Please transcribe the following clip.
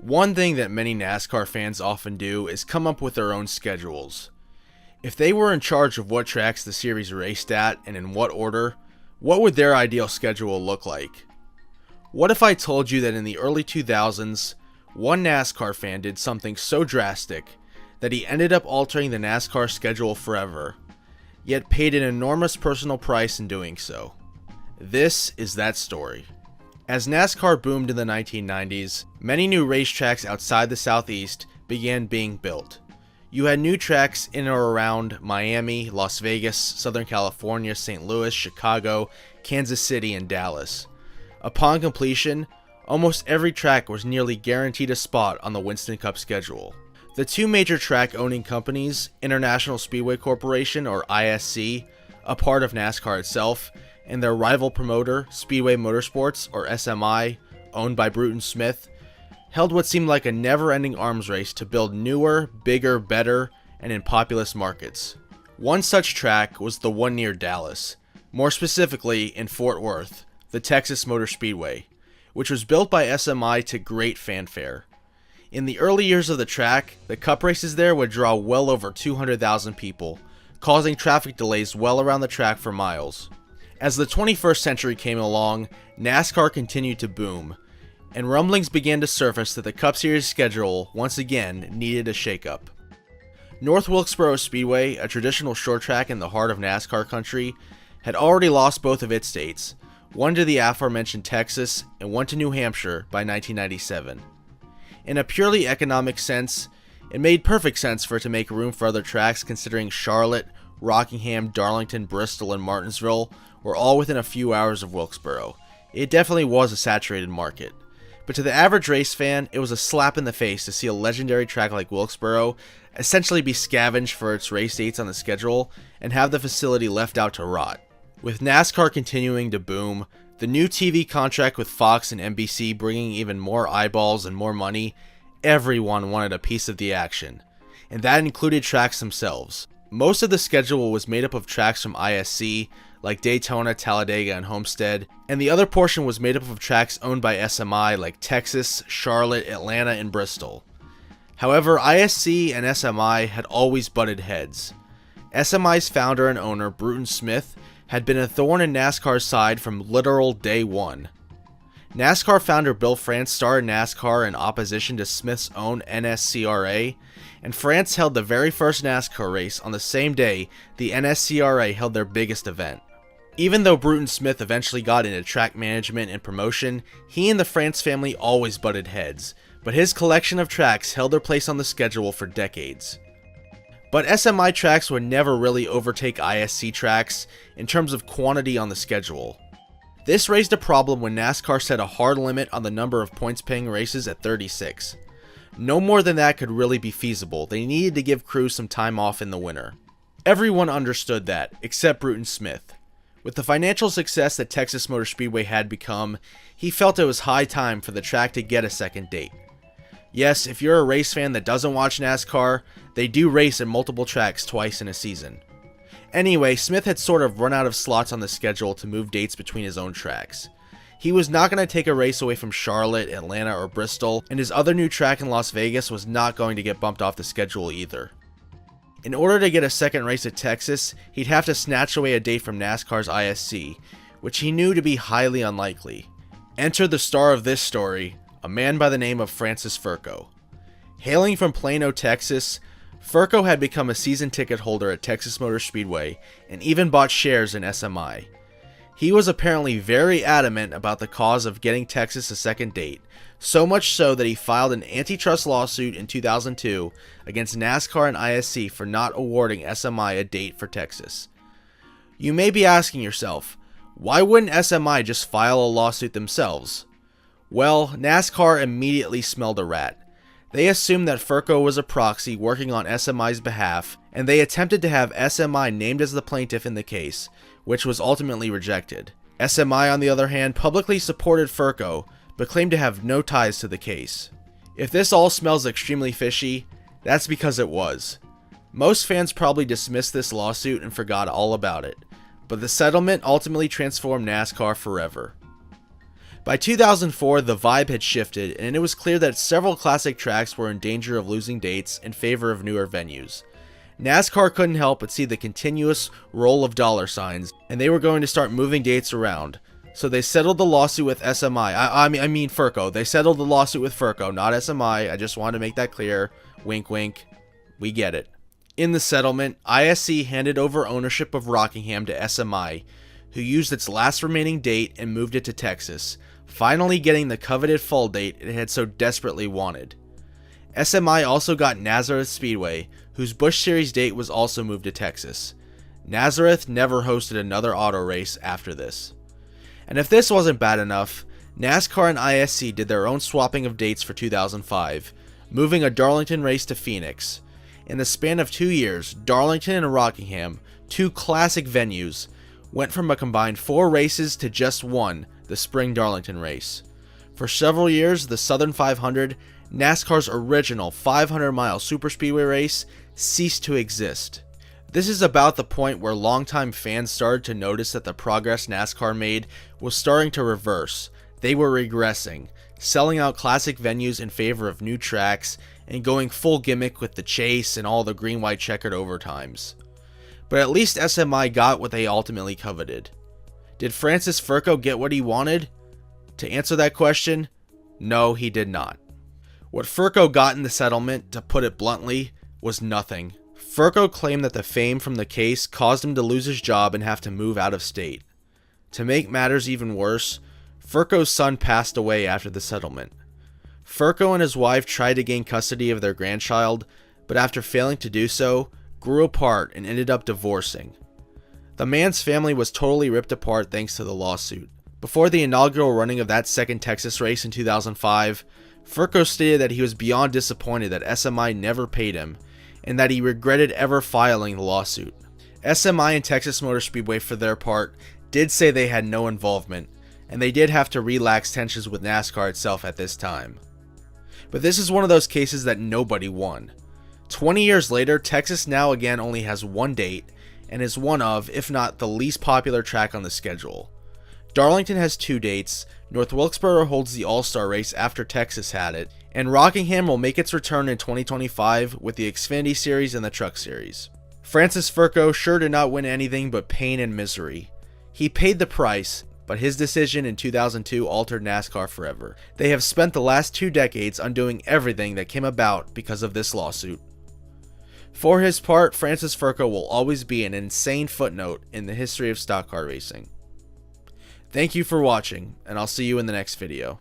One thing that many NASCAR fans often do is come up with their own schedules. If they were in charge of what tracks the series raced at and in what order, what would their ideal schedule look like? What if I told you that in the early 2000s, one NASCAR fan did something so drastic that he ended up altering the NASCAR schedule forever, yet paid an enormous personal price in doing so? This is that story. As NASCAR boomed in the 1990s, many new racetracks outside the Southeast began being built. You had new tracks in or around Miami, Las Vegas, Southern California, St. Louis, Chicago, Kansas City, and Dallas. Upon completion, almost every track was nearly guaranteed a spot on the Winston Cup schedule. The two major track-owning companies, International Speedway Corporation or ISC, a part of NASCAR itself, and their rival promoter, Speedway Motorsports or SMI, owned by Bruton Smith, held what seemed like a never-ending arms race to build newer, bigger, better, and in populous markets. One such track was the one near Dallas, more specifically in Fort Worth, the Texas Motor Speedway, which was built by SMI to great fanfare. In the early years of the track, the cup races there would draw well over 200,000 people, causing traffic delays well around the track for miles. As the 21st century came along, NASCAR continued to boom, and rumblings began to surface that the Cup Series schedule once again needed a shakeup. North Wilkesboro Speedway, a traditional short track in the heart of NASCAR country, had already lost both of its dates, one to the aforementioned Texas and one to New Hampshire by 1997. In a purely economic sense, it made perfect sense for it to make room for other tracks, considering Charlotte, Rockingham, Darlington, Bristol, and Martinsville were all within a few hours of Wilkesboro. It definitely was a saturated market. But to the average race fan, it was a slap in the face to see a legendary track like Wilkesboro essentially be scavenged for its race dates on the schedule and have the facility left out to rot. With NASCAR continuing to boom, the new TV contract with Fox and NBC bringing even more eyeballs and more money, everyone wanted a piece of the action. And that included tracks themselves. Most of the schedule was made up of tracks from ISC, like Daytona, Talladega, and Homestead, and the other portion was made up of tracks owned by SMI like Texas, Charlotte, Atlanta, and Bristol. However, ISC and SMI had always butted heads. SMI's founder and owner, Bruton Smith, had been a thorn in NASCAR's side from literal day one. NASCAR founder Bill France started NASCAR in opposition to Smith's own NSCRA, and France held the very first NASCAR race on the same day the NSCRA held their biggest event. Even though Bruton Smith eventually got into track management and promotion, he and the France family always butted heads, but his collection of tracks held their place on the schedule for decades. But SMI tracks would never really overtake ISC tracks in terms of quantity on the schedule. This raised a problem when NASCAR set a hard limit on the number of points-paying races at 36. No more than that could really be feasible. They needed to give crews some time off in the winter. Everyone understood that, except Bruton Smith. With the financial success that Texas Motor Speedway had become, he felt it was high time for the track to get a second date. Yes, if you're a race fan that doesn't watch NASCAR, they do race at multiple tracks twice in a season. Anyway, Smith had sort of run out of slots on the schedule to move dates between his own tracks. He was not going to take a race away from Charlotte, Atlanta, or Bristol, and his other new track in Las Vegas was not going to get bumped off the schedule either. In order to get a second race at Texas, he'd have to snatch away a date from NASCAR's ISC, which he knew to be highly unlikely. Enter the star of this story, a man by the name of Francis Furco. Hailing from Plano, Texas, Furco had become a season ticket holder at Texas Motor Speedway and even bought shares in SMI. He was apparently very adamant about the cause of getting Texas a second date, so much so that he filed an antitrust lawsuit in 2002 against NASCAR and ISC for not awarding SMI a date for Texas. You may be asking yourself, why wouldn't SMI just file a lawsuit themselves? Well, NASCAR immediately smelled a rat. They assumed that Furco was a proxy working on SMI's behalf, and they attempted to have SMI named as the plaintiff in the case, which was ultimately rejected. SMI, on the other hand, publicly supported Furco, but claimed to have no ties to the case. If this all smells extremely fishy, that's because it was. Most fans probably dismissed this lawsuit and forgot all about it, but the settlement ultimately transformed NASCAR forever. By 2004, the vibe had shifted, and it was clear that several classic tracks were in danger of losing dates in favor of newer venues. NASCAR couldn't help but see the continuous roll of dollar signs, and they were going to start moving dates around. So they settled the lawsuit with SMI. I mean Furco. They settled the lawsuit with Furco, not SMI. I just wanted to make that clear. Wink, wink. We get it. In the settlement, ISC handed over ownership of Rockingham to SMI, who used its last remaining date and moved it to Texas, finally getting the coveted fall date it had so desperately wanted. SMI also got Nazareth Speedway, whose Busch Series date was also moved to Texas. Nazareth never hosted another auto race after this. And if this wasn't bad enough, NASCAR and ISC did their own swapping of dates for 2005, moving a Darlington race to Phoenix. In the span of 2 years, Darlington and Rockingham, two classic venues, went from a combined 4 races to just one, the Spring Darlington race. For several years, the Southern 500, NASCAR's original 500-mile superspeedway race, ceased to exist. This is about the point where longtime fans started to notice that the progress NASCAR made was starting to reverse. They were regressing, selling out classic venues in favor of new tracks, and going full gimmick with the chase and all the green-white checkered overtimes. But at least SMI got what they ultimately coveted. Did Francis Furco get what he wanted? To answer that question, no, he did not. What Furco got in the settlement, to put it bluntly, was nothing. Furco claimed that the fame from the case caused him to lose his job and have to move out of state. To make matters even worse, Furco's son passed away after the settlement. Furco and his wife tried to gain custody of their grandchild, but after failing to do so, grew apart and ended up divorcing. The man's family was totally ripped apart thanks to the lawsuit. Before the inaugural running of that second Texas race in 2005, Furco stated that he was beyond disappointed that SMI never paid him, and that he regretted ever filing the lawsuit. SMI and Texas Motor Speedway, for their part, did say they had no involvement, and they did have to relax tensions with NASCAR itself at this time. But this is one of those cases that nobody won. 20 years later, Texas now again only has one date, and is one of, if not the least popular track on the schedule. Darlington has 2 dates, North Wilkesboro holds the All-Star race after Texas had it, and Rockingham will make its return in 2025 with the Xfinity Series and the Truck Series. Francis Furco sure did not win anything but pain and misery. He paid the price, but his decision in 2002 altered NASCAR forever. They have spent the last 2 decades undoing everything that came about because of this lawsuit. For his part, Francis Furco will always be an insane footnote in the history of stock car racing. Thank you for watching, and I'll see you in the next video.